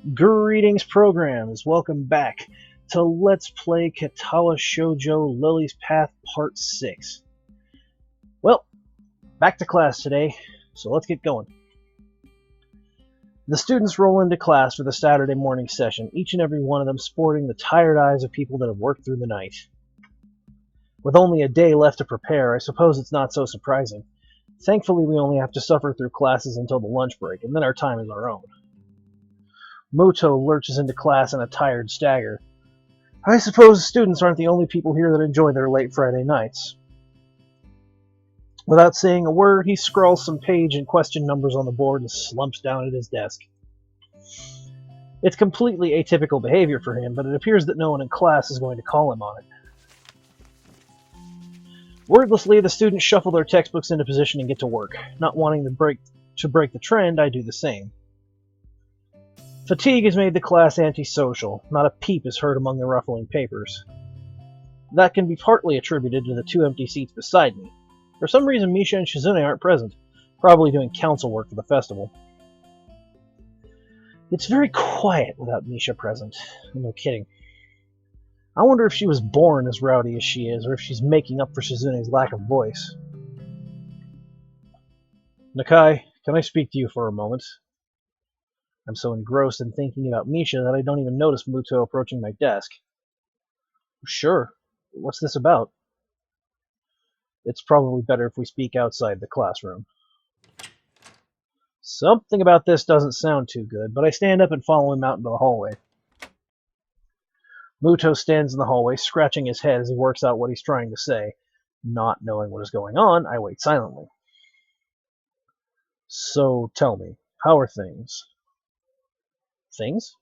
Greetings, programs. Welcome back to Let's Play Katawa Shoujo Lily's Path Part 6. Well, back to class today, so let's get going. The students roll into class for the Saturday morning session, each and every one of them sporting the tired eyes of people that have worked through the night. With only a day left to prepare, I suppose it's not so surprising. Thankfully, we only have to suffer through classes until the lunch break, and then our time is our own. Muto lurches into class in a tired stagger. I suppose students aren't the only people here that enjoy their late Friday nights. Without saying a word, he scrawls some page and question numbers on the board and slumps down at his desk. It's completely atypical behavior for him, but it appears that no one in class is going to call him on it. Wordlessly, the students shuffle their textbooks into position and get to work. Not wanting to break the trend, I do the same. Fatigue has made the class antisocial. Not a peep is heard among the ruffling papers. That can be partly attributed to the two empty seats beside me. For some reason, Misha and Shizune aren't present, probably doing council work for the festival. It's very quiet without Misha present. No kidding. I wonder if she was born as rowdy as she is, or if she's making up for Shizune's lack of voice. Nakai, can I speak to you for a moment? I'm so engrossed in thinking about Misha that I don't even notice Muto approaching my desk. Sure. What's this about? It's probably better if we speak outside the classroom. Something about this doesn't sound too good, but I stand up and follow him out into the hallway. Muto stands in the hallway, scratching his head as he works out what he's trying to say. Not knowing what is going on, I wait silently. So, tell me, how are things? Things?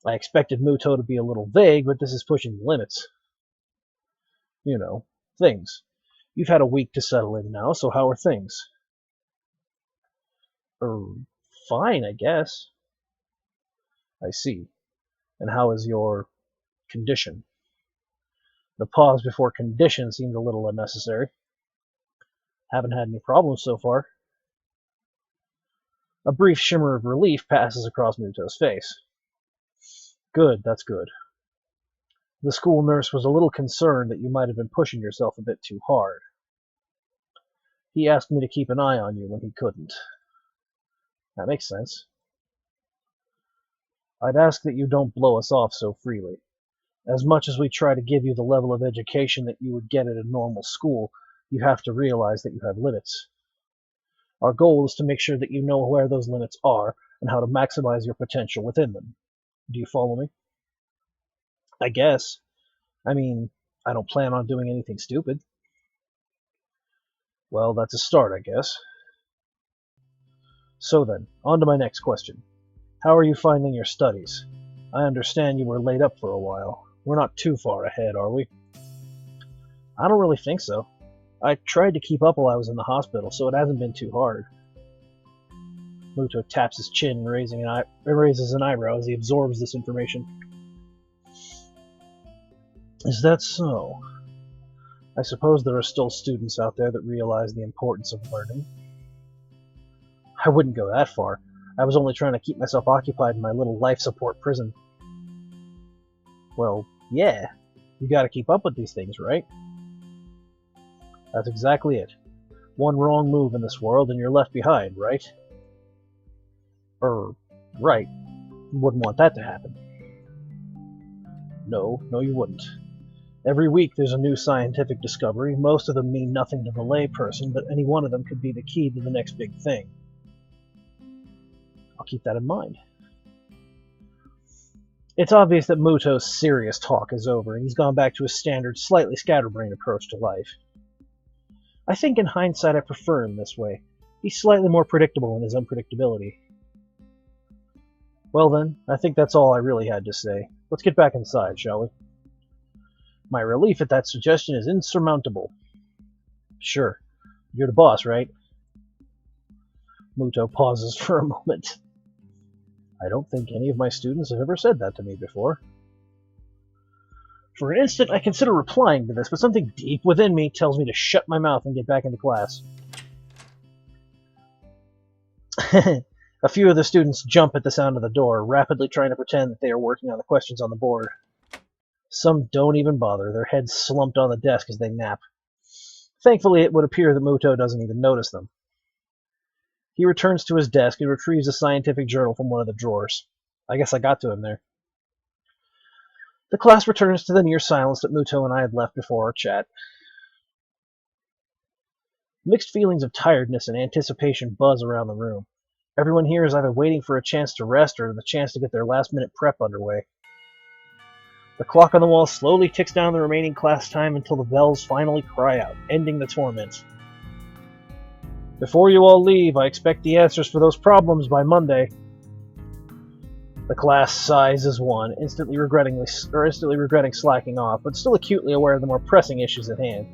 I expected Muto to be a little vague, but this is pushing the limits. You know, things. You've had a week to settle in now, so how are things? Fine, I guess. I see. And how is your condition? The pause before condition seemed a little unnecessary. Haven't had any problems so far. A brief shimmer of relief passes across Muto's face. Good, that's good. The school nurse was a little concerned that you might have been pushing yourself a bit too hard. He asked me to keep an eye on you when he couldn't. That makes sense. I'd ask that you don't blow us off so freely. As much as we try to give you the level of education that you would get at a normal school, you have to realize that you have limits. Our goal is to make sure that you know where those limits are and how to maximize your potential within them. Do you follow me? I guess. I mean, I don't plan on doing anything stupid. Well, that's a start, I guess. So then, on to my next question. How are you finding your studies? I understand you were laid up for a while. We're not too far ahead, are we? I don't really think so. I tried to keep up while I was in the hospital, so it hasn't been too hard. Muto taps his chin and raises an eyebrow as he absorbs this information. Is that so? I suppose there are still students out there that realize the importance of learning. I wouldn't go that far. I was only trying to keep myself occupied in my little life support prison. Well, yeah. You gotta keep up with these things, right? That's exactly it. One wrong move in this world and you're left behind, right? Right. You wouldn't want that to happen. No, you wouldn't. Every week there's a new scientific discovery. Most of them mean nothing to the lay person, but any one of them could be the key to the next big thing. I'll keep that in mind. It's obvious that Muto's serious talk is over, and he's gone back to his standard, slightly scatterbrained approach to life. I think in hindsight I prefer him this way. He's slightly more predictable in his unpredictability. Well then, I think that's all I really had to say. Let's get back inside, shall we? My relief at that suggestion is insurmountable. Sure. You're the boss, right? Muto pauses for a moment. I don't think any of my students have ever said that to me before. For an instant, I consider replying to this, but something deep within me tells me to shut my mouth and get back into class. A few of the students jump at the sound of the door, rapidly trying to pretend that they are working on the questions on the board. Some don't even bother, their heads slumped on the desk as they nap. Thankfully, it would appear that Muto doesn't even notice them. He returns to his desk and retrieves a scientific journal from one of the drawers. I guess I got to him there. The class returns to the near silence that Muto and I had left before our chat. Mixed feelings of tiredness and anticipation buzz around the room. Everyone here is either waiting for a chance to rest or the chance to get their last-minute prep underway. The clock on the wall slowly ticks down the remaining class time until the bells finally cry out, ending the torment. Before you all leave, I expect the answers for those problems by Monday. The class sighs as one, instantly regretting slacking off, but still acutely aware of the more pressing issues at hand.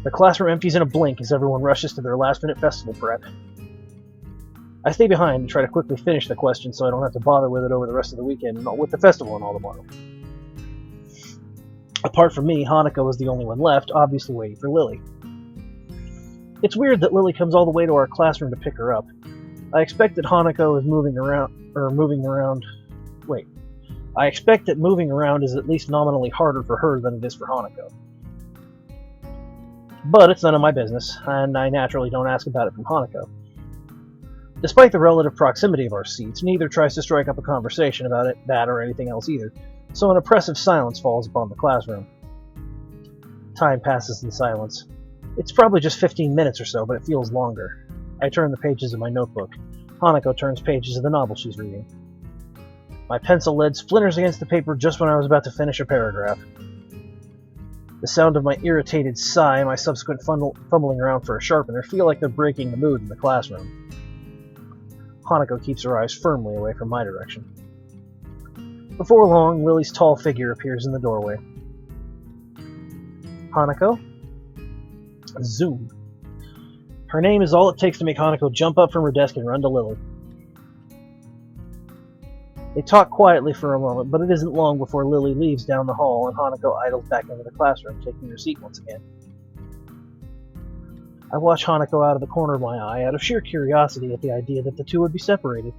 The classroom empties in a blink as everyone rushes to their last-minute festival prep. I stay behind and try to quickly finish the question so I don't have to bother with it over the rest of the weekend and with the festival and all tomorrow. Apart from me, Hanako is the only one left, obviously waiting for Lilly. It's weird that Lilly comes all the way to our classroom to pick her up. I expect that Hanako is moving around. I expect that moving around is at least nominally harder for her than it is for Hanako. But it's none of my business, and I naturally don't ask about it from Hanako. Despite the relative proximity of our seats, neither tries to strike up a conversation about it, that or anything else either, so an oppressive silence falls upon the classroom. Time passes in silence. It's probably just 15 minutes or so, but it feels longer. I turn the pages of my notebook. Hanako turns pages of the novel she's reading. My pencil lead splinters against the paper just when I was about to finish a paragraph. The sound of my irritated sigh and my subsequent fumbling around for a sharpener feel like they're breaking the mood in the classroom. Hanako keeps her eyes firmly away from my direction. Before long, Lily's tall figure appears in the doorway. Hanako? Zoom. Her name is all it takes to make Hanako jump up from her desk and run to Lilly. They talk quietly for a moment, but it isn't long before Lilly leaves down the hall and Hanako idles back into the classroom, taking her seat once again. I watch Hanako out of the corner of my eye, out of sheer curiosity at the idea that the two would be separated.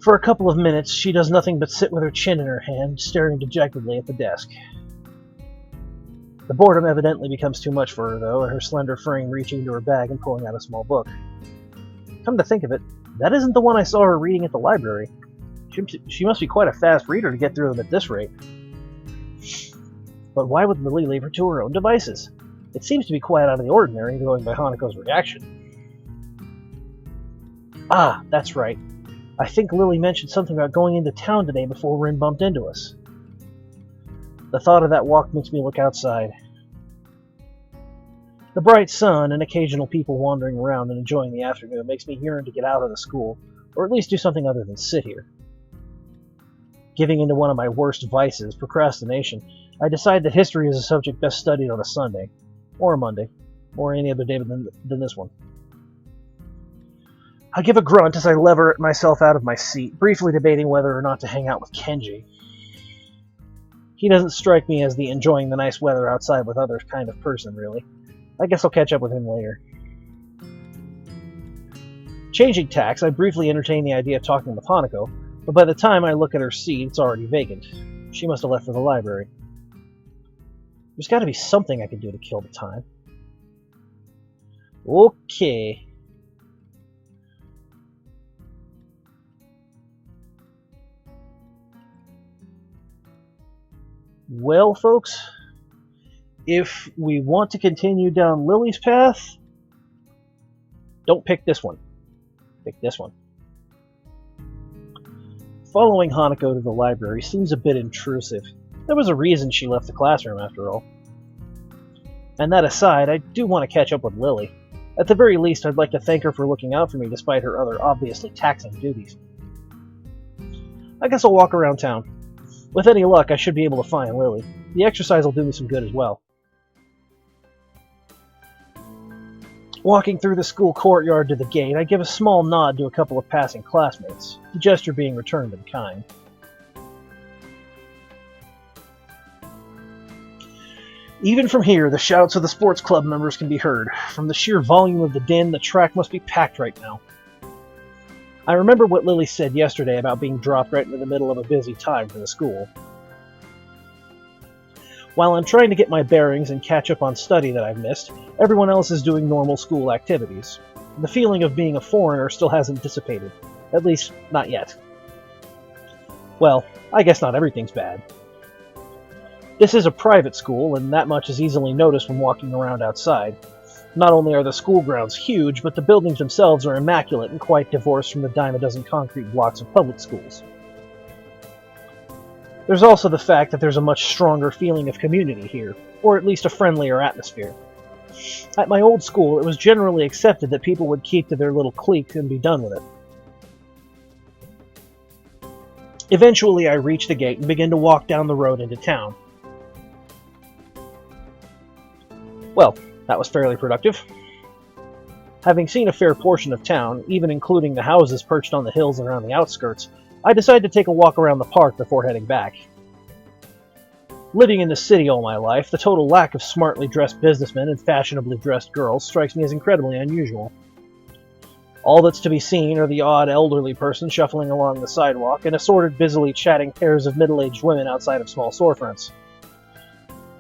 For a couple of minutes, she does nothing but sit with her chin in her hand, staring dejectedly at the desk. The boredom evidently becomes too much for her, though, and her slender frame reaching into her bag and pulling out a small book. Come to think of it, that isn't the one I saw her reading at the library. She must be quite a fast reader to get through them at this rate. But why would Lilly leave her to her own devices? It seems to be quite out of the ordinary, going by Hanako's reaction. Ah, that's right. I think Lilly mentioned something about going into town today before Rin bumped into us. The thought of that walk makes me look outside. The bright sun and occasional people wandering around and enjoying the afternoon makes me yearn to get out of the school, or at least do something other than sit here. Giving into one of my worst vices, procrastination, I decide that history is a subject best studied on a Sunday, or a Monday, or any other day than this one. I give a grunt as I lever myself out of my seat, briefly debating whether or not to hang out with Kenji. He doesn't strike me as the enjoying the nice weather outside with others kind of person, really. I guess I'll catch up with him later. Changing tacks, I briefly entertain the idea of talking with Hanako, but by the time I look at her seat, it's already vacant. She must have left for the library. There's got to be something I can do to kill the time. Okay. Well, folks, if we want to continue down Lily's path, don't pick this one. Pick this one. Following Hanako to the library seems a bit intrusive. There was a reason she left the classroom, after all. And that aside, I do want to catch up with Lilly. At the very least, I'd like to thank her for looking out for me despite her other obviously taxing duties. I guess I'll walk around town. With any luck, I should be able to find Lilly. The exercise will do me some good as well. Walking through the school courtyard to the gate, I give a small nod to a couple of passing classmates, the gesture being returned in kind. Even from here, the shouts of the sports club members can be heard. From the sheer volume of the din, the track must be packed right now. I remember what Lilly said yesterday about being dropped right into the middle of a busy time for the school. While I'm trying to get my bearings and catch up on study that I've missed, everyone else is doing normal school activities. The feeling of being a foreigner still hasn't dissipated. At least, not yet. Well, I guess not everything's bad. This is a private school, and that much is easily noticed when walking around outside. Not only are the school grounds huge, but the buildings themselves are immaculate and quite divorced from the dime a dozen concrete blocks of public schools. There's also the fact that there's a much stronger feeling of community here, or at least a friendlier atmosphere. At my old school, it was generally accepted that people would keep to their little clique and be done with it. Eventually, I reach the gate and begin to walk down the road into town. Well, that was fairly productive. Having seen a fair portion of town, even including the houses perched on the hills around the outskirts, I decided to take a walk around the park before heading back. Living in the city all my life, the total lack of smartly dressed businessmen and fashionably dressed girls strikes me as incredibly unusual. All that's to be seen are the odd elderly person shuffling along the sidewalk and assorted busily chatting pairs of middle-aged women outside of small storefronts.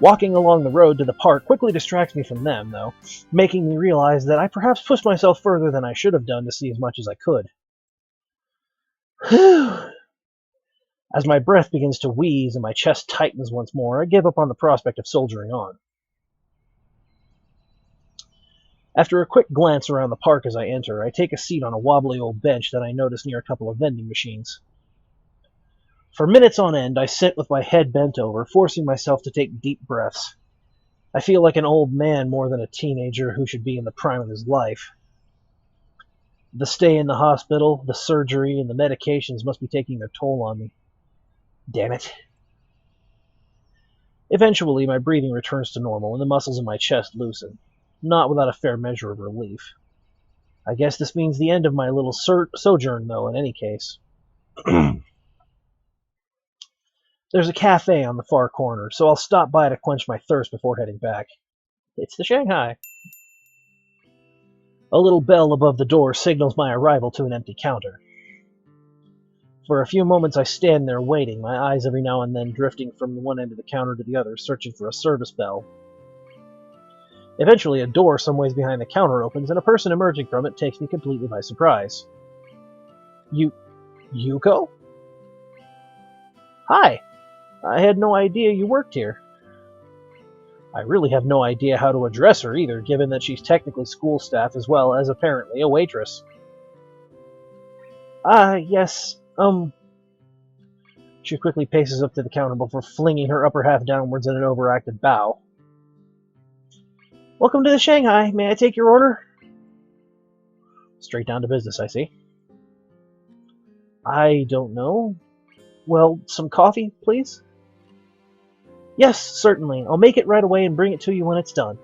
Walking along the road to the park quickly distracts me from them, though, making me realize that I perhaps pushed myself further than I should have done to see as much as I could. As my breath begins to wheeze and my chest tightens once more, I give up on the prospect of soldiering on. After a quick glance around the park as I enter, I take a seat on a wobbly old bench that I notice near a couple of vending machines. For minutes on end, I sit with my head bent over, forcing myself to take deep breaths. I feel like an old man more than a teenager who should be in the prime of his life. The stay in the hospital, the surgery, and the medications must be taking their toll on me. Damn it. Eventually, my breathing returns to normal, and the muscles in my chest loosen, not without a fair measure of relief. I guess this means the end of my little sojourn, though, in any case. There's a cafe on the far corner, so I'll stop by to quench my thirst before heading back. It's the Shanghai. A little bell above the door signals my arrival to an empty counter. For a few moments I stand there waiting, my eyes every now and then drifting from one end of the counter to the other, searching for a service bell. Eventually, a door some ways behind the counter opens, and a person emerging from it takes me completely by surprise. Yuko? Hi! I had no idea you worked here. I really have no idea how to address her either, given that she's technically school staff as well as apparently a waitress. Yes, She quickly paces up to the counter before flinging her upper half downwards in an overacted bow. Welcome to the Shanghai. May I take your order? Straight down to business, I see. I don't know. Well, some coffee, please? Yes, certainly. I'll make it right away and bring it to you when it's done.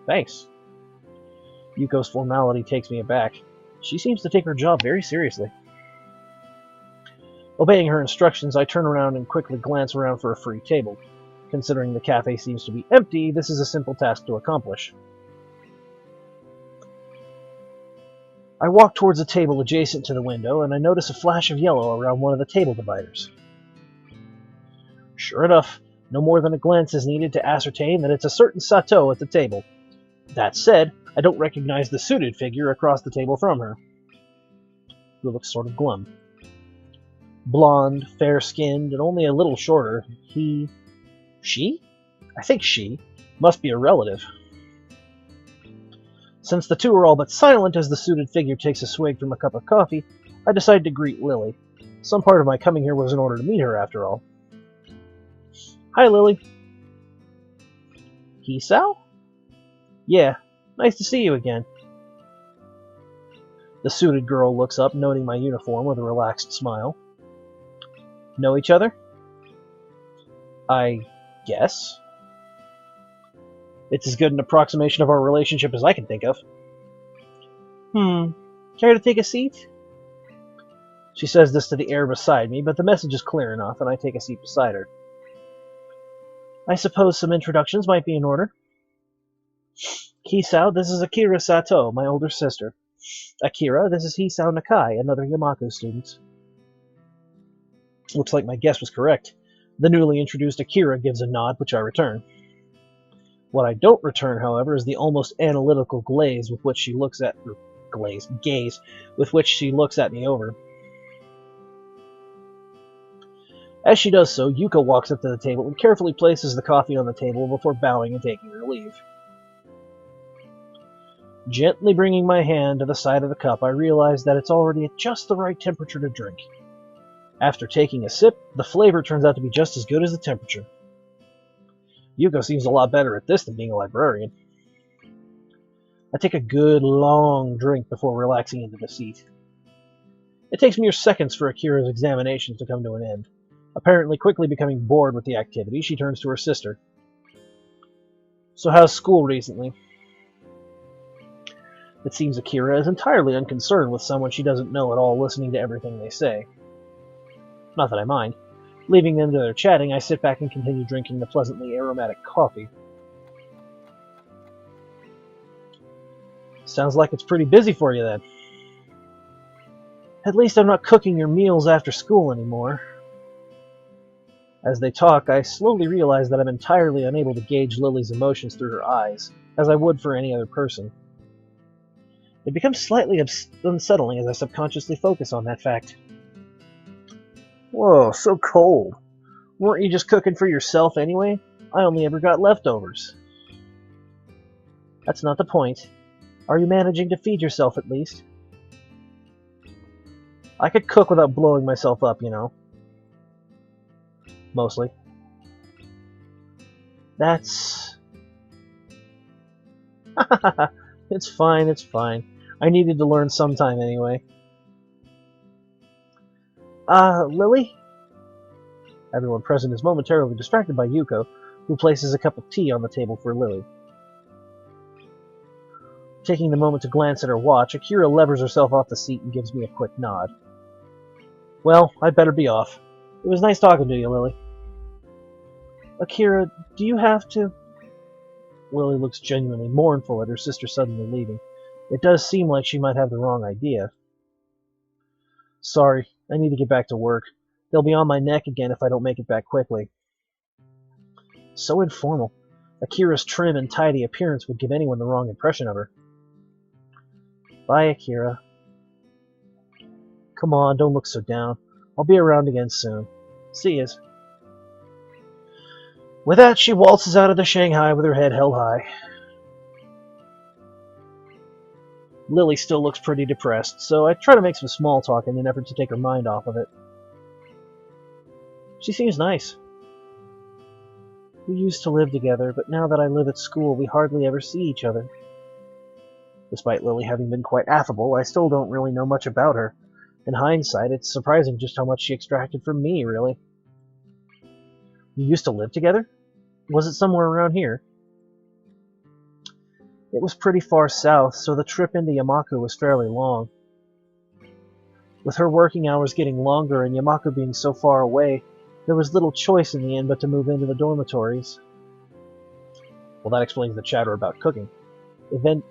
Thanks. Yuko's formality takes me aback. She seems to take her job very seriously. Obeying her instructions, I turn around and quickly glance around for a free table. Considering the cafe seems to be empty, this is a simple task to accomplish. I walk towards a table adjacent to the window, and I notice a flash of yellow around one of the table dividers. Sure enough, no more than a glance is needed to ascertain that it's a certain Sato at the table. That said, I don't recognize the suited figure across the table from her, who looks sort of glum. Blonde, fair-skinned, and only a little shorter, she? I think she must be a relative. Since the two are all but silent as the suited figure takes a swig from a cup of coffee, I decide to greet Lilly. Some part of my coming here was in order to meet her, after all. Hi, Lilly. Hisao? Yeah, nice to see you again. The suited girl looks up, noting my uniform with a relaxed smile. Know each other? I guess. It's as good an approximation of our relationship as I can think of. Care to take a seat? She says this to the air beside me, but the message is clear enough, and I take a seat beside her. I suppose some introductions might be in order. Kisao, this is Akira Sato, my older sister. Akira, this is Hisao Nakai, another Yamaku student. Looks like my guess was correct. The newly introduced Akira gives a nod, which I return. What I don't return, however, is the almost analytical gaze with which she looks at me over. As she does so, Yuko walks up to the table and carefully places the coffee on the table before bowing and taking her leave. Gently bringing my hand to the side of the cup, I realize that it's already at just the right temperature to drink. After taking a sip, the flavor turns out to be just as good as the temperature. Yuko seems a lot better at this than being a librarian. I take a good, long drink before relaxing into the seat. It takes mere seconds for Akira's examinations to come to an end. Apparently quickly becoming bored with the activity, she turns to her sister. So how's school recently? It seems Akira is entirely unconcerned with someone she doesn't know at all listening to everything they say. Not that I mind. Leaving them to their chatting, I sit back and continue drinking the pleasantly aromatic coffee. Sounds like it's pretty busy for you then. At least I'm not cooking your meals after school anymore. As they talk, I slowly realize that I'm entirely unable to gauge Lily's emotions through her eyes, as I would for any other person. It becomes slightly unsettling as I subconsciously focus on that fact. Whoa, so cold. Weren't you just cooking for yourself anyway? I only ever got leftovers. That's not the point. Are you managing to feed yourself at least? I could cook without blowing myself up, you know. Mostly. That's... It's fine, it's fine. I needed to learn sometime anyway. Lily? Everyone present is momentarily distracted by Yuko, who places a cup of tea on the table for Lily. Taking the moment to glance at her watch, Akira levers herself off the seat and gives me a quick nod. Well, I'd better be off. It was nice talking to you, Lily. Akira, do you have to... Lily looks genuinely mournful at her sister suddenly leaving. It does seem like she might have the wrong idea. Sorry, I need to get back to work. They'll be on my neck again if I don't make it back quickly. So informal. Akira's trim and tidy appearance would give anyone the wrong impression of her. Bye, Akira. Come on, don't look so down. I'll be around again soon. See yas. With that, she waltzes out of the Shanghai with her head held high. Lily still looks pretty depressed, so I try to make some small talk in an effort to take her mind off of it. She seems nice. We used to live together, but now that I live at school, we hardly ever see each other. Despite Lily having been quite affable, I still don't really know much about her. In hindsight, it's surprising just how much she extracted from me, really. You used to live together? Was it somewhere around here? It was pretty far south, so the trip into Yamaku was fairly long. With her working hours getting longer and Yamaku being so far away, there was little choice in the end but to move into the dormitories. Well, that explains the chatter about cooking.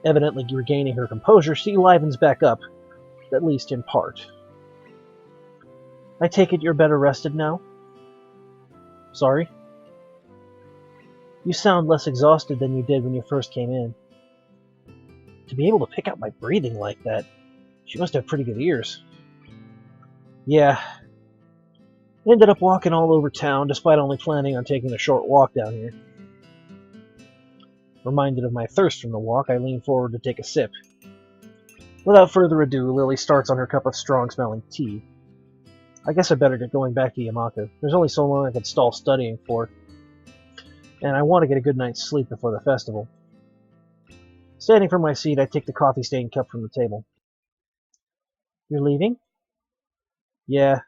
Evidently regaining her composure, she livens back up, at least in part. I take it you're better rested now? Sorry? You sound less exhausted than you did when you first came in. To be able to pick out my breathing like that, she must have pretty good ears. Yeah. Ended up walking all over town, despite only planning on taking a short walk down here. Reminded of my thirst from the walk, I lean forward to take a sip. Without further ado, Lily starts on her cup of strong-smelling tea. I guess I better get going back to Yamaku. There's only so long I can stall studying for, and I want to get a good night's sleep before the festival. Standing from my seat, I take the coffee-stained cup from the table. You're leaving? Yeah.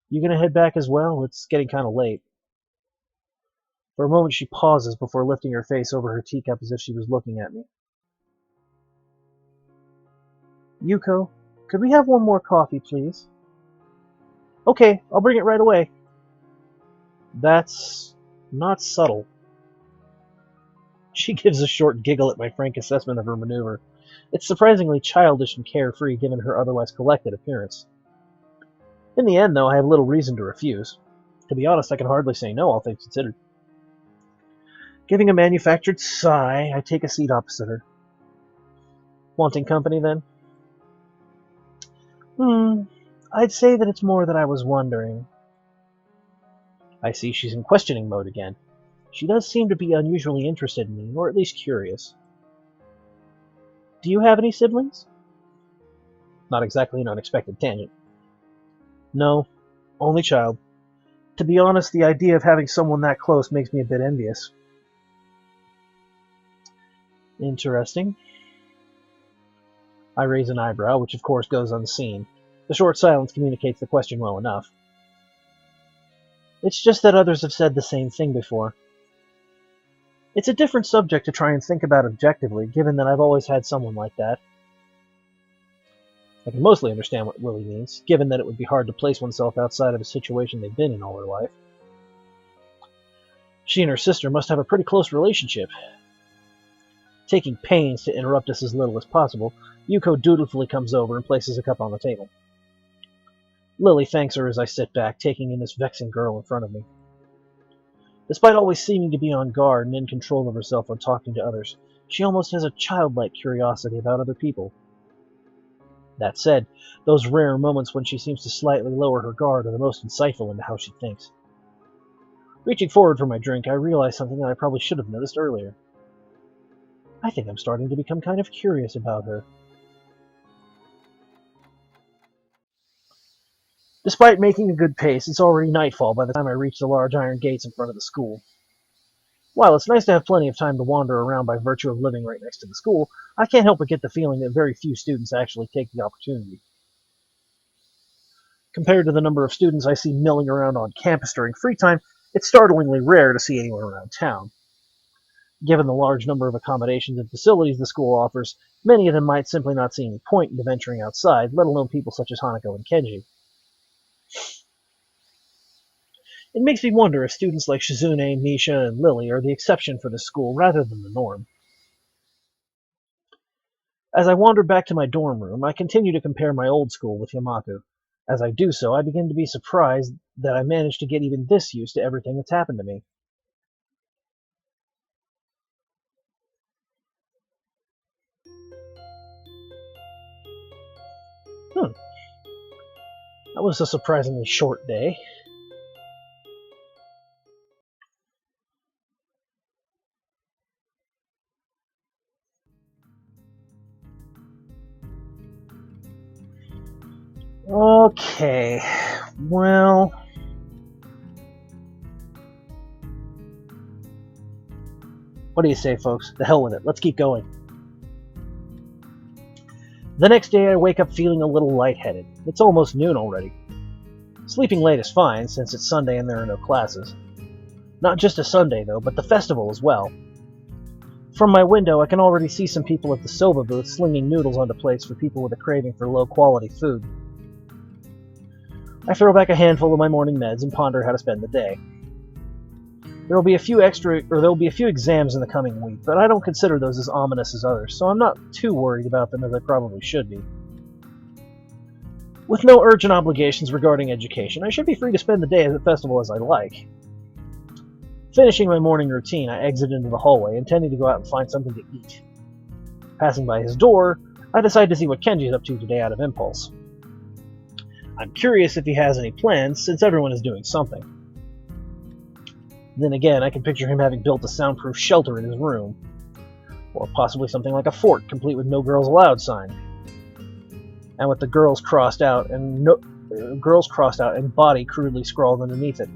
You gonna head back as well? It's getting kind of late. For a moment she pauses before lifting her face over her teacup as if she was looking at me. Yuko, could we have one more coffee, please? Okay, I'll bring it right away. That's not subtle. She gives a short giggle at my frank assessment of her maneuver. It's surprisingly childish and carefree given her otherwise collected appearance. In the end, though, I have little reason to refuse. To be honest, I can hardly say no, all things considered. Giving a manufactured sigh, I take a seat opposite her. Wanting company, then? I'd say that it's more that I was wondering. I see she's in questioning mode again. She does seem to be unusually interested in me, or at least curious. Do you have any siblings? Not exactly an unexpected tangent. No, only child. To be honest, the idea of having someone that close makes me a bit envious. Interesting. I raise an eyebrow, which of course goes unseen. The short silence communicates the question well enough. It's just that others have said the same thing before. It's a different subject to try and think about objectively, given that I've always had someone like that. I can mostly understand what Lilly means, given that it would be hard to place oneself outside of a situation they've been in all her life. She and her sister must have a pretty close relationship. Taking pains to interrupt us as little as possible, Yuko dutifully comes over and places a cup on the table. Lilly thanks her as I sit back, taking in this vexing girl in front of me. Despite always seeming to be on guard and in control of herself when talking to others, she almost has a childlike curiosity about other people. That said, those rare moments when she seems to slightly lower her guard are the most insightful into how she thinks. Reaching forward for my drink, I realize something that I probably should have noticed earlier. I think I'm starting to become kind of curious about her. Despite making a good pace, it's already nightfall by the time I reach the large iron gates in front of the school. While it's nice to have plenty of time to wander around by virtue of living right next to the school, I can't help but get the feeling that very few students actually take the opportunity. Compared to the number of students I see milling around on campus during free time, it's startlingly rare to see anyone around town. Given the large number of accommodations and facilities the school offers, many of them might simply not see any point in venturing outside, let alone people such as Hanako and Kenji. It makes me wonder if students like Shizune, Nisha, and Lilly are the exception for the school rather than the norm. As I wander back to my dorm room, I continue to compare my old school with Yamaku. As I do so, I begin to be surprised that I managed to get even this used to everything that's happened to me. That was a surprisingly short day. Okay, well... What do you say, folks? The hell with it. Let's keep going. The next day, I wake up feeling a little lightheaded. It's almost noon already. Sleeping late is fine, since it's Sunday and there are no classes. Not just a Sunday, though, but the festival as well. From my window, I can already see some people at the soba booth slinging noodles onto plates for people with a craving for low-quality food. I throw back a handful of my morning meds and ponder how to spend the day. There'll be a few exams in the coming week, but I don't consider those as ominous as others, so I'm not too worried about them as I probably should be. With no urgent obligations regarding education, I should be free to spend the day at the festival as I like. Finishing my morning routine, I exit into the hallway, intending to go out and find something to eat. Passing by his door, I decide to see what Kenji's up to today out of impulse. I'm curious if he has any plans, since everyone is doing something. Then again, I can picture him having built a soundproof shelter in his room. Or possibly something like a fort, complete with "No Girls Allowed" sign. And with the girls crossed out and body crudely scrawled underneath it.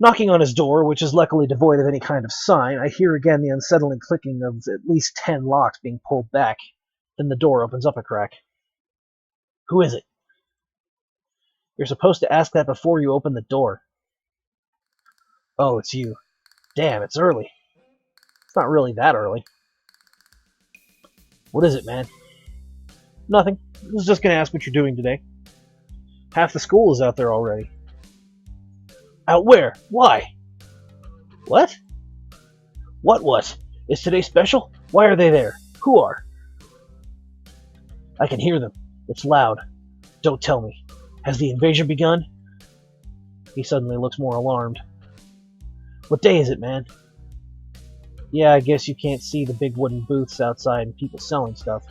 Knocking on his door, which is luckily devoid of any kind of sign, I hear again the unsettling clicking of at least 10 locks being pulled back. Then the door opens up a crack. Who is it? You're supposed to ask that before you open the door. Oh, it's you. Damn, it's early. It's not really that early. What is it, man? Nothing. I was just going to ask what you're doing today. Half the school is out there already. Out where? Why? What? What? Is today special? Why are they there? Who are? I can hear them. It's loud. Don't tell me. Has the invasion begun? He suddenly looks more alarmed. What day is it, man? Yeah, I guess you can't see the big wooden booths outside and people selling stuff.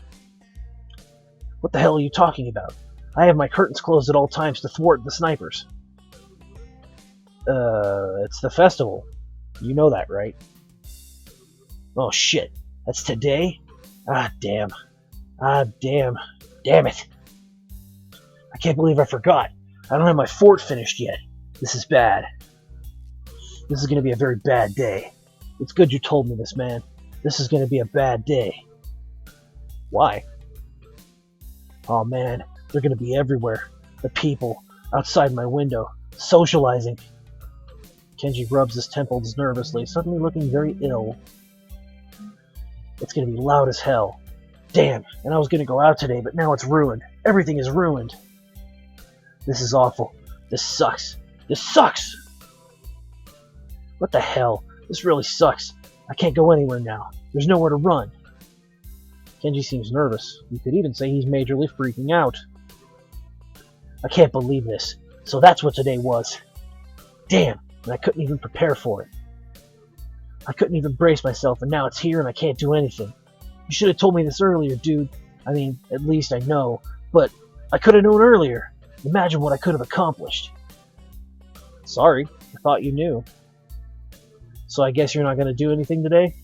What the hell are you talking about? I have my curtains closed at all times to thwart the snipers. It's the festival. You know that, right? Oh shit. That's today? Ah, damn. Damn it. I can't believe I forgot. I don't have my fort finished yet. This is bad. This is going to be a very bad day. It's good you told me this, man. This is going to be a bad day. Why? Oh man, they're going to be everywhere. The people, outside my window, socializing. Kenji rubs his temples nervously, suddenly looking very ill. It's going to be loud as hell. Damn, and I was going to go out today, but now it's ruined. Everything is ruined. This is awful. This sucks. This sucks! What the hell? This really sucks. I can't go anywhere now. There's nowhere to run. Kenji seems nervous. You could even say he's majorly freaking out. I can't believe this. So that's what today was. Damn, and I couldn't even prepare for it. I couldn't even brace myself, and now it's here and I can't do anything. You should have told me this earlier, dude. I mean, at least I know. But I could have known earlier. Imagine what I could have accomplished. Sorry, I thought you knew. So I guess you're not going to do anything today?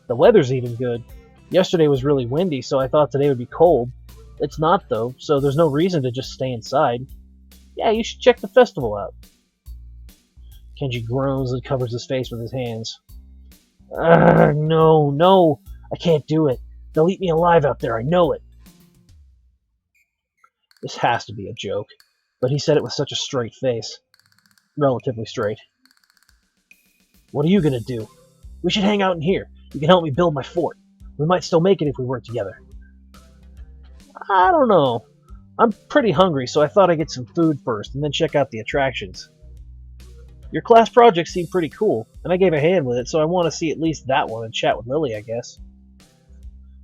The weather's even good. Yesterday was really windy, so I thought today would be cold. It's not, though, so there's no reason to just stay inside. Yeah, you should check the festival out. Kenji groans and covers his face with his hands. No, I can't do it. They'll eat me alive out there, I know it. This has to be a joke, but he said it with such a straight face. Relatively straight. What are you gonna do? We should hang out in here. You can help me build my fort. We might still make it if we work together. I don't know. I'm pretty hungry, so I thought I'd get some food first, and then check out the attractions. Your class project seemed pretty cool, and I gave a hand with it, so I want to see at least that one and chat with Lilly, I guess.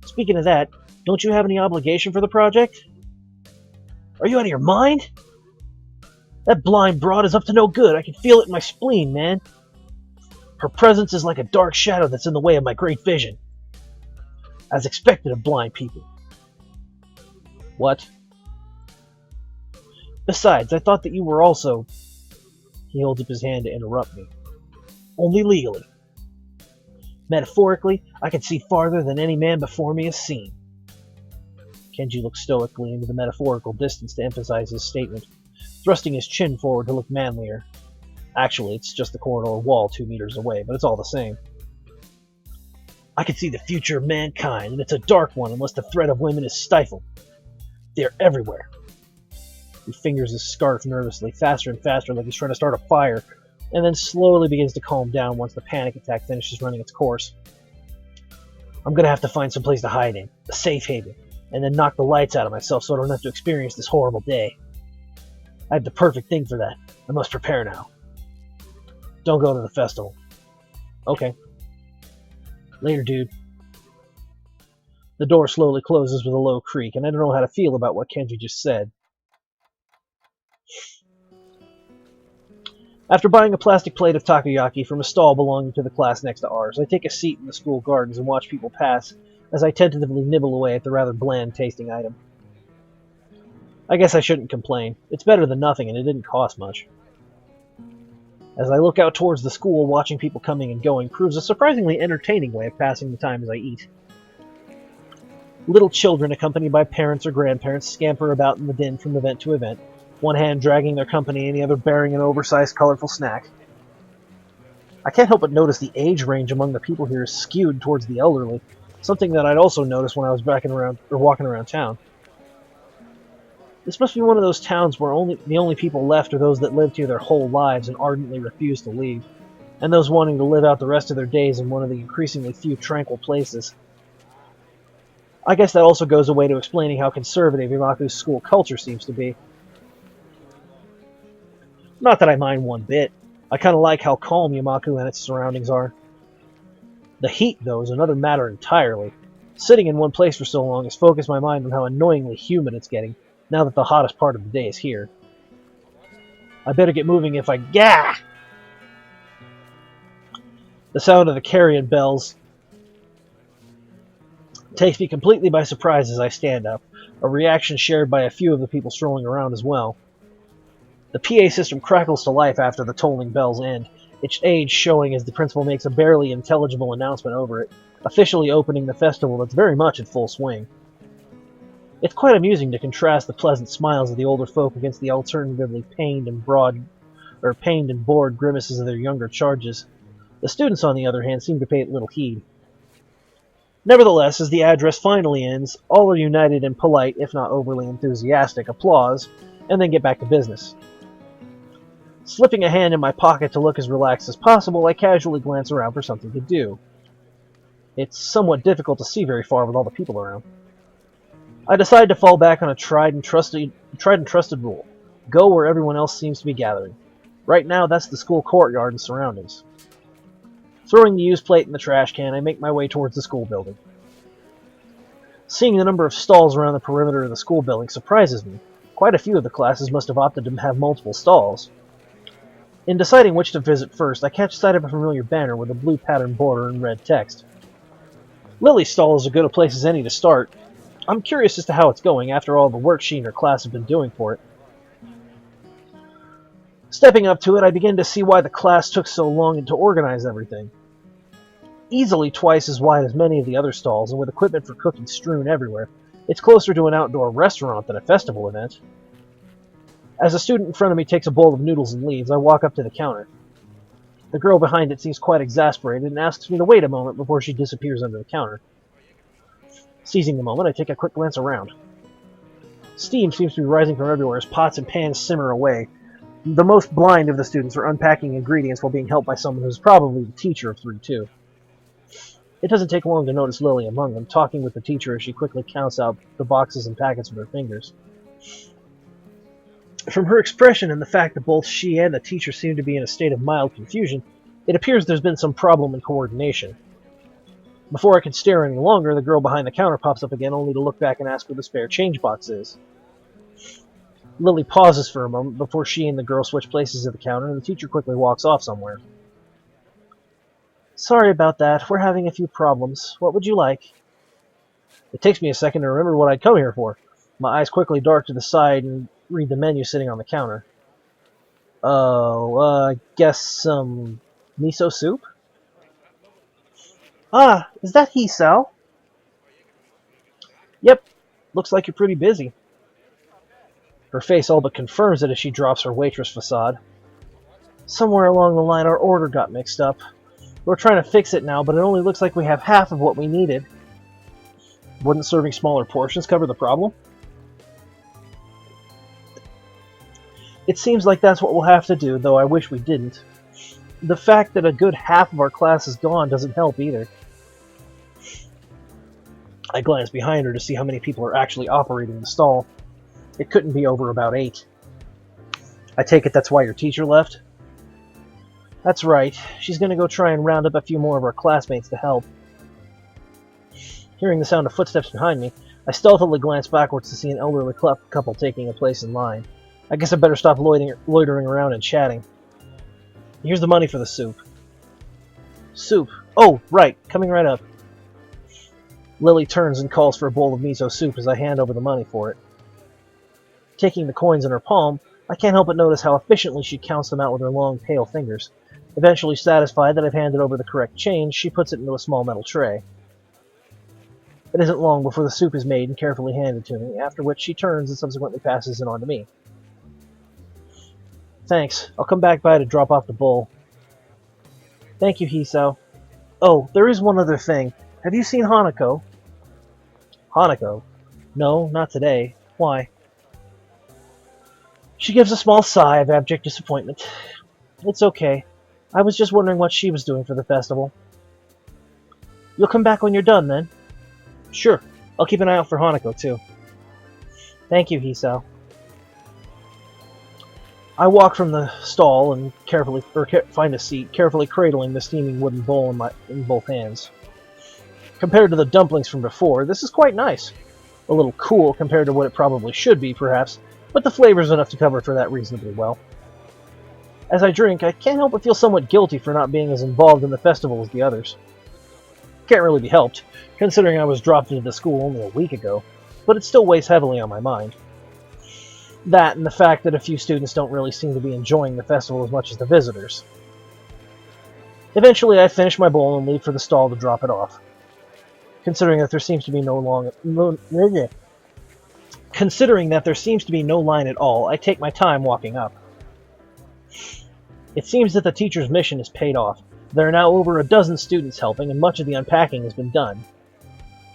Speaking of that, don't you have any obligation for the project? Are you out of your mind? That blind broad is up to no good. I can feel it in my spleen, man. Her presence is like a dark shadow that's in the way of my great vision. As expected of blind people. What? Besides, I thought that you were also... He holds up his hand to interrupt me. Only legally. Metaphorically, I can see farther than any man before me has seen. Kenji looks stoically into the metaphorical distance to emphasize his statement, thrusting his chin forward to look manlier. Actually, it's just the corridor wall 2 meters away, but it's all the same. I can see the future of mankind, and it's a dark one unless the threat of women is stifled. They're everywhere. He fingers his scarf nervously, faster and faster, like he's trying to start a fire, and then slowly begins to calm down once the panic attack finishes running its course. I'm gonna have to find some place to hide in, a safe haven, and then knock the lights out of myself so I don't have to experience this horrible day. I have the perfect thing for that. I must prepare now. Don't go to the festival. Okay. Later, dude. The door slowly closes with a low creak, and I don't know how to feel about what Kenji just said. After buying a plastic plate of takoyaki from a stall belonging to the class next to ours, I take a seat in the school gardens and watch people pass as I tentatively nibble away at the rather bland-tasting item. I guess I shouldn't complain. It's better than nothing, and it didn't cost much. As I look out towards the school, watching people coming and going proves a surprisingly entertaining way of passing the time as I eat. Little children accompanied by parents or grandparents scamper about in the din from event to event, one hand dragging their company and the other bearing an oversized, colorful snack. I can't help but notice the age range among the people here is skewed towards the elderly, something that I'd also noticed when I was walking around town. This must be one of those towns where the only people left are those that lived here their whole lives and ardently refused to leave, and those wanting to live out the rest of their days in one of the increasingly few tranquil places. I guess that also goes away to explaining how conservative Imaku's school culture seems to be. Not that I mind one bit. I kind of like how calm Yamaku and its surroundings are. The heat, though, is another matter entirely. Sitting in one place for so long has focused my mind on how annoyingly humid it's getting, now that the hottest part of the day is here. I better get moving if I... Gah! The sound of the carrion bells takes me completely by surprise as I stand up, a reaction shared by a few of the people strolling around as well. The PA system crackles to life after the tolling bells end, its age showing as the principal makes a barely intelligible announcement over it, officially opening the festival that's very much in full swing. It's quite amusing to contrast the pleasant smiles of the older folk against the alternatively pained and bored grimaces of their younger charges. The students, on the other hand, seem to pay it little heed. Nevertheless, as the address finally ends, all are united in polite, if not overly enthusiastic, applause, and then get back to business. Slipping a hand in my pocket to look as relaxed as possible, I casually glance around for something to do. It's somewhat difficult to see very far with all the people around. I decide to fall back on a tried and trusted rule. Go where everyone else seems to be gathering. Right now, that's the school courtyard and surroundings. Throwing the used plate in the trash can, I make my way towards the school building. Seeing the number of stalls around the perimeter of the school building surprises me. Quite a few of the classes must have opted to have multiple stalls. In deciding which to visit first, I catch sight of a familiar banner with a blue pattern border and red text. Lilly's stall is as good a place as any to start. I'm curious as to how it's going after all the work she and her class have been doing for it. Stepping up to it, I begin to see why the class took so long to organize everything. Easily twice as wide as many of the other stalls, and with equipment for cooking strewn everywhere, it's closer to an outdoor restaurant than a festival event. As a student in front of me takes a bowl of noodles and leaves, I walk up to the counter. The girl behind it seems quite exasperated and asks me to wait a moment before she disappears under the counter. Seizing the moment, I take a quick glance around. Steam seems to be rising from everywhere as pots and pans simmer away. The most blind of the students are unpacking ingredients while being helped by someone who's probably the teacher of 3-2. It doesn't take long to notice Lilly among them, talking with the teacher as she quickly counts out the boxes and packets with her fingers. From her expression and the fact that both she and the teacher seem to be in a state of mild confusion, it appears there's been some problem in coordination. Before I can stare any longer, the girl behind the counter pops up again, only to look back and ask where the spare change box is. Lilly pauses for a moment before she and the girl switch places at the counter, and the teacher quickly walks off somewhere. Sorry about that. We're having a few problems. What would you like? It takes me a second to remember what I'd come here for. My eyes quickly dart to the side and read the menu sitting on the counter. I guess some miso soup? Ah, is that Hisao? Yep, looks like you're pretty busy. Her face all but confirms it as she drops her waitress facade. Somewhere along the line our order got mixed up. We're trying to fix it now, but it only looks like we have half of what we needed. Wouldn't serving smaller portions cover the problem? It seems like that's what we'll have to do, though I wish we didn't. The fact that a good half of our class is gone doesn't help either. I glance behind her to see how many people are actually operating the stall. It couldn't be over about 8. I take it that's why your teacher left? That's right. She's going to go try and round up a few more of our classmates to help. Hearing the sound of footsteps behind me, I stealthily glance backwards to see an elderly couple taking a place in line. I guess I better stop loitering around and chatting. Here's the money for the soup. Soup? Oh, right. Coming right up. Lilly turns and calls for a bowl of miso soup as I hand over the money for it. Taking the coins in her palm, I can't help but notice how efficiently she counts them out with her long, pale fingers. Eventually satisfied that I've handed over the correct change, she puts it into a small metal tray. It isn't long before the soup is made and carefully handed to me, after which she turns and subsequently passes it on to me. Thanks. I'll come back by to drop off the bowl. Thank you, Hisao. Oh, there is one other thing. Have you seen Hanako? Hanako? No, not today. Why? She gives a small sigh of abject disappointment. It's okay. I was just wondering what she was doing for the festival. You'll come back when you're done, then? Sure. I'll keep an eye out for Hanako, too. Thank you, Hisao. I walk from the stall and find a seat, carefully cradling the steaming wooden bowl in both hands. Compared to the dumplings from before, this is quite nice. A little cool compared to what it probably should be, perhaps, but the flavor's enough to cover for that reasonably well. As I drink, I can't help but feel somewhat guilty for not being as involved in the festival as the others. Can't really be helped, considering I was dropped into the school only a week ago, but it still weighs heavily on my mind. That and the fact that a few students don't really seem to be enjoying the festival as much as the visitors. Eventually, I finish my bowl and leave for the stall to drop it off. Considering that there seems to be no line at all, I take my time walking up. It seems that the teacher's mission has paid off. There are now over a dozen students helping, and much of the unpacking has been done.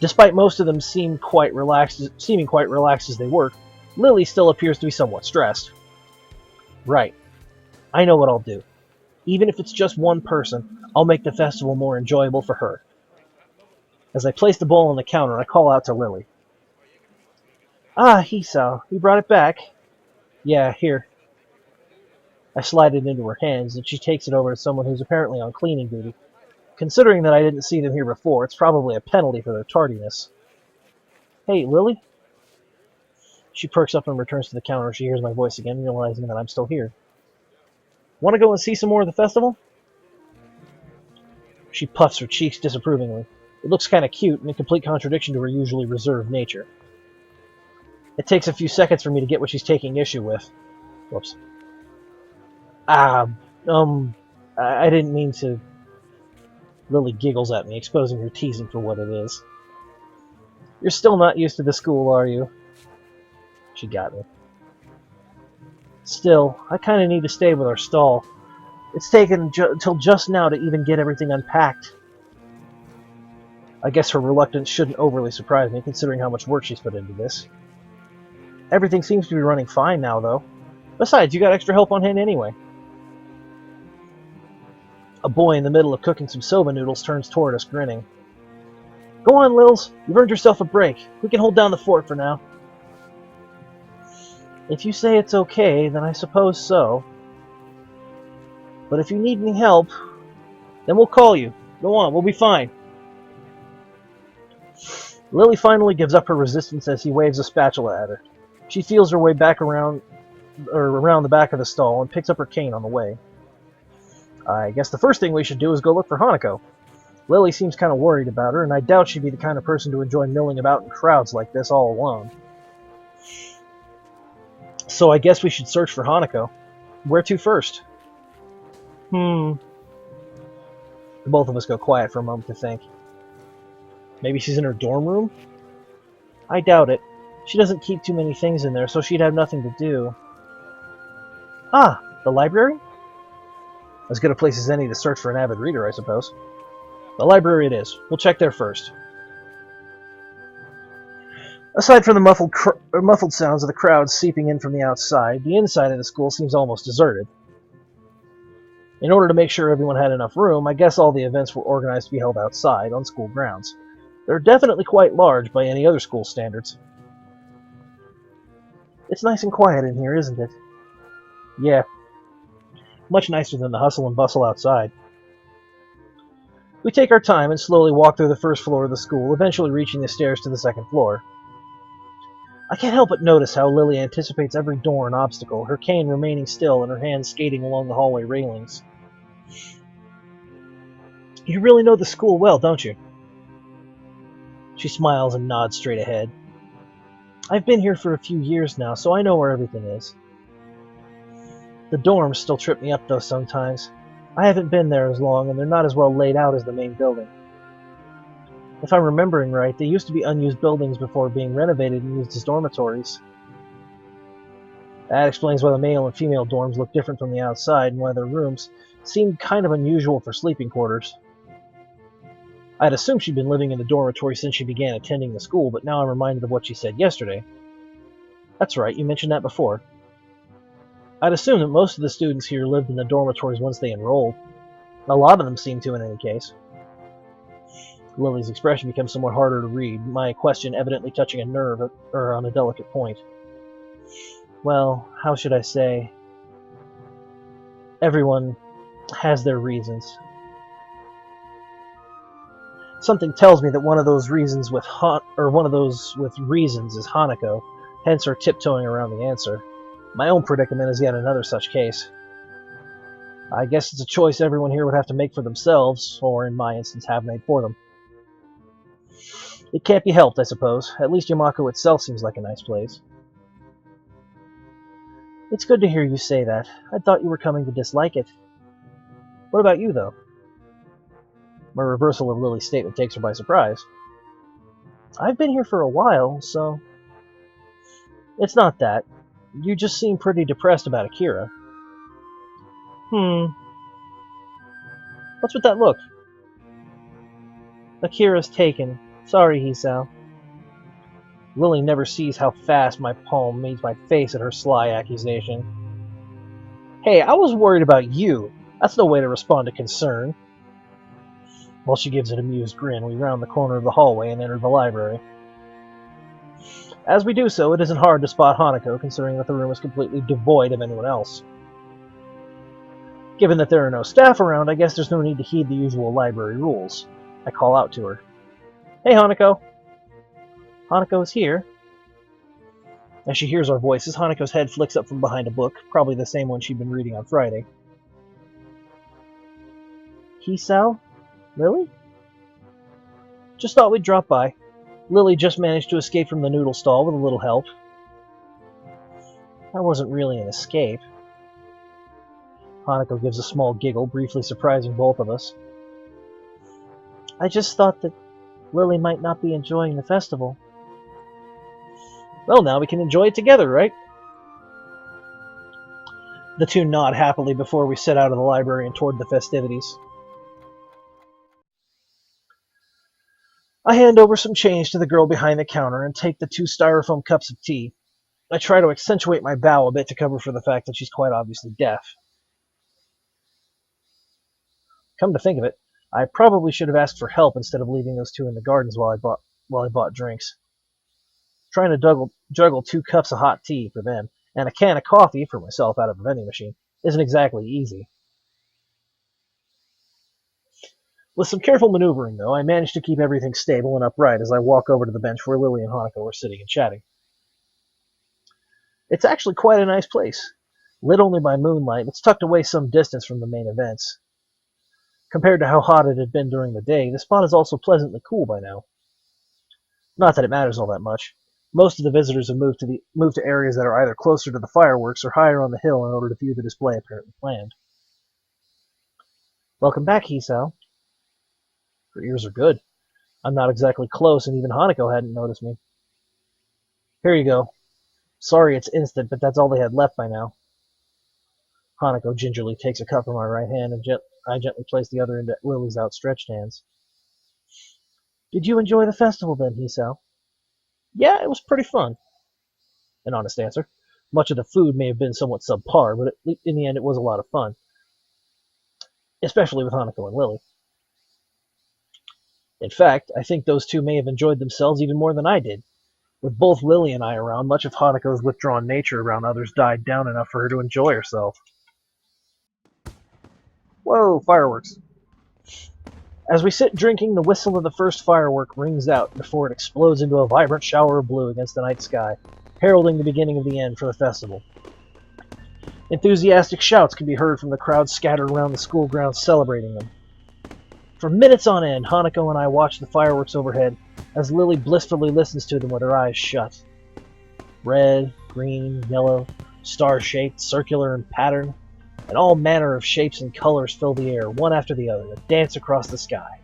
Despite most of them seeming quite relaxed as they work, Lilly still appears to be somewhat stressed. Right. I know what I'll do. Even if it's just one person, I'll make the festival more enjoyable for her. As I place the bowl on the counter, I call out to Lilly. Ah, Hisao, you brought it back? Yeah, here. I slide it into her hands, and she takes it over to someone who's apparently on cleaning duty. Considering that I didn't see them here before, it's probably a penalty for their tardiness. Hey, Lilly? She perks up and returns to the counter as she hears my voice again, realizing that I'm still here. Want to go and see some more of the festival? She puffs her cheeks disapprovingly. It looks kind of cute, in complete contradiction to her usually reserved nature. It takes a few seconds for me to get what she's taking issue with. Whoops. I didn't mean to... Lilly giggles at me, exposing her teasing for what it is. You're still not used to the school, are you? She got me. Still, I kind of need to stay with our stall. It's taken until just now to even get everything unpacked. I guess her reluctance shouldn't overly surprise me, considering how much work she's put into this. Everything seems to be running fine now, though. Besides, you got extra help on hand anyway. A boy in the middle of cooking some soba noodles turns toward us, grinning. Go on, Lils. You've earned yourself a break. We can hold down the fort for now. If you say it's okay, then I suppose so. But if you need any help, then we'll call you. Go on, we'll be fine. Lilly finally gives up her resistance as he waves a spatula at her. She feels her way back around the back of the stall and picks up her cane on the way. I guess the first thing we should do is go look for Hanako. Lilly seems kind of worried about her, and I doubt she'd be the kind of person to enjoy milling about in crowds like this all alone. So I guess we should search for Hanako. Where to first? The both of us go quiet for a moment to think. Maybe she's in her dorm room? I doubt it. She doesn't keep too many things in there, so she'd have nothing to do. Ah, the library? As good a place as any to search for an avid reader, I suppose. The library it is. We'll check there first. Aside from the muffled sounds of the crowd seeping in from the outside, the inside of the school seems almost deserted. In order to make sure everyone had enough room, I guess all the events were organized to be held outside, on school grounds. They're definitely quite large by any other school standards. It's nice and quiet in here, isn't it? Yeah. Much nicer than the hustle and bustle outside. We take our time and slowly walk through the first floor of the school, eventually reaching the stairs to the second floor. I can't help but notice how Lilly anticipates every door and obstacle, her cane remaining still and her hands skating along the hallway railings. You really know the school well, don't you? She smiles and nods straight ahead. I've been here for a few years now, so I know where everything is. The dorms still trip me up, though, sometimes. I haven't been there as long, and they're not as well laid out as the main building. If I'm remembering right, they used to be unused buildings before being renovated and used as dormitories. That explains why the male and female dorms look different from the outside, and why their rooms seemed kind of unusual for sleeping quarters. I'd assumed she'd been living in the dormitory since she began attending the school, but now I'm reminded of what she said yesterday. That's right, you mentioned that before. I'd assumed that most of the students here lived in the dormitories once they enrolled. A lot of them seem to, in any case. Lilly's expression becomes somewhat harder to read, my question evidently touching a nerve or on a delicate point. Well, how should I say? Everyone has their reasons. Something tells me that one of those reasons with reasons is Hanako, hence her tiptoeing around the answer. My own predicament is yet another such case. I guess it's a choice everyone here would have to make for themselves, or in my instance, have made for them. It can't be helped, I suppose. At least Yamako itself seems like a nice place. It's good to hear you say that. I thought you were coming to dislike it. What about you, though? My reversal of Lily's statement takes her by surprise. I've been here for a while, so... It's not that. You just seem pretty depressed about Akira. What's with that look? Akira's taken. Sorry, Hisao. Lily never sees how fast my palm meets my face at her sly accusation. Hey, I was worried about you. That's no way to respond to concern. While she gives an amused grin, we round the corner of the hallway and enter the library. As we do so, it isn't hard to spot Hanako, considering that the room is completely devoid of anyone else. Given that there are no staff around, I guess there's no need to heed the usual library rules. I call out to her. Hey, Hanako! Hanako is here. As she hears our voices, Hanako's head flicks up from behind a book, probably the same one she'd been reading on Friday. Hisao? Lily? Just thought we'd drop by. Lily just managed to escape from the noodle stall with a little help. That wasn't really an escape. Hanako gives a small giggle, briefly surprising both of us. I just thought that Lily might not be enjoying the festival. Well, now we can enjoy it together, right? The two nod happily before we set out of the library and toward the festivities. I hand over some change to the girl behind the counter and take the 2 styrofoam cups of tea. I try to accentuate my bow a bit to cover for the fact that she's quite obviously deaf. Come to think of it, I probably should have asked for help instead of leaving those 2 in the gardens while I bought drinks. Trying to juggle 2 cups of hot tea for them and a can of coffee for myself out of a vending machine isn't exactly easy. With some careful maneuvering, though, I managed to keep everything stable and upright as I walk over to the bench where Lily and Hanako were sitting and chatting. It's actually quite a nice place. Lit only by moonlight, it's tucked away some distance from the main events. Compared to how hot it had been during the day, the spot is also pleasantly cool by now. Not that it matters all that much. Most of the visitors have moved to areas that are either closer to the fireworks or higher on the hill in order to view the display apparently planned. Welcome back, Hisao. Her ears are good. I'm not exactly close, and even Hanako hadn't noticed me. Here you go. Sorry it's instant, but that's all they had left by now. Hanako gingerly takes a cup from my right hand, and I gently place the other into Lily's outstretched hands. Did you enjoy the festival then, Hisao? Yeah, it was pretty fun. An honest answer. Much of the food may have been somewhat subpar, but in the end it was a lot of fun. Especially with Hanako and Lily. In fact, I think those 2 may have enjoyed themselves even more than I did. With both Lily and I around, much of Hanako's withdrawn nature around others died down enough for her to enjoy herself. Whoa, fireworks. As we sit drinking, the whistle of the first firework rings out before it explodes into a vibrant shower of blue against the night sky, heralding the beginning of the end for the festival. Enthusiastic shouts can be heard from the crowd scattered around the school grounds celebrating them. For minutes on end, Hanako and I watch the fireworks overhead as Lily blissfully listens to them with her eyes shut. Red, green, yellow, star-shaped, circular in pattern, and all manner of shapes and colors fill the air, one after the other, that dance across the sky.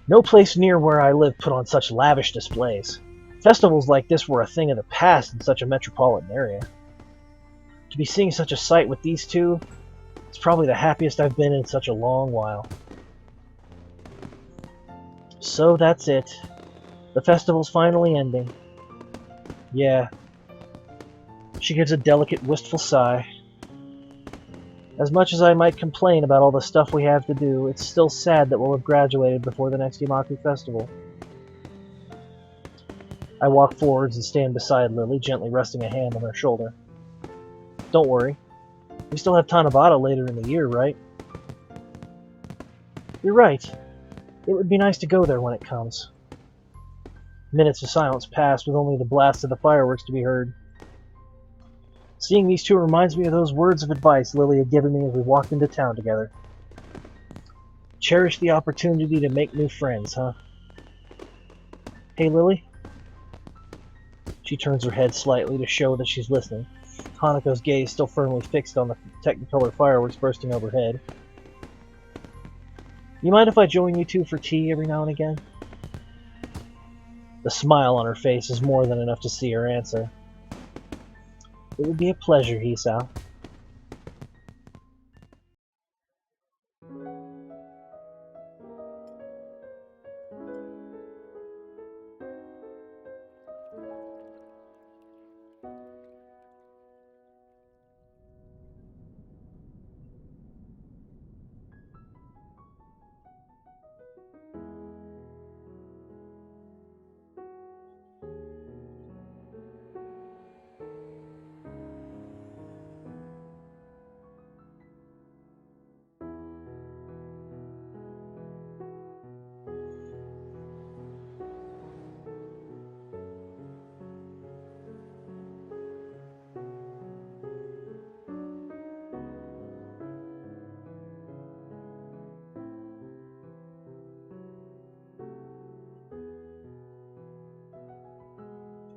No place near where I live put on such lavish displays. Festivals like this were a thing of the past in such a metropolitan area. To be seeing such a sight with these 2, it's probably the happiest I've been in such a long while. So that's it. The festival's finally ending. Yeah. She gives a delicate, wistful sigh. As much as I might complain about all the stuff we have to do, it's still sad that we'll have graduated before the next Yamaku festival. I walk forwards and stand beside Lily, gently resting a hand on her shoulder. Don't worry. We still have Tanabata later in the year, right? You're right. It would be nice to go there when it comes. Minutes of silence passed with only the blast of the fireworks to be heard. Seeing these two reminds me of those words of advice Lilly had given me as we walked into town together. Cherish the opportunity to make new friends, huh? Hey, Lilly? She turns her head slightly to show that she's listening, Hanako's gaze still firmly fixed on the Technicolor fireworks bursting overhead. You mind if I join you two for tea every now and again? The smile on her face is more than enough to see her answer. It would be a pleasure, Hisao.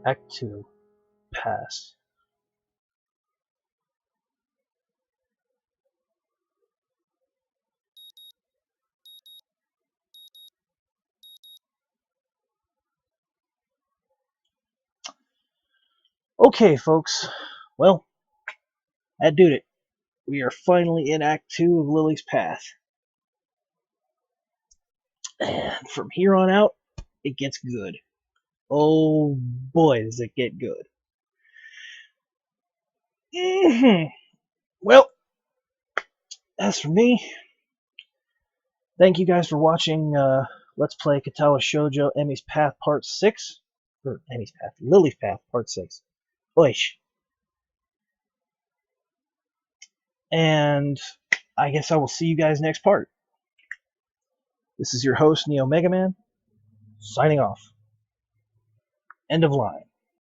Act 2. Pass. Okay, folks. Well, that did it. We are finally in Act 2 of Lily's Path. And from here on out, it gets good. Oh boy, does it get good. Well, as for me, thank you guys for watching Let's Play Katawa Shoujo Emmy's Path Part 6. Or Emmy's Path, Lily's Path Part 6. Oish. And I guess I will see you guys next part. This is your host, NeoMegaMan, signing off. End of line.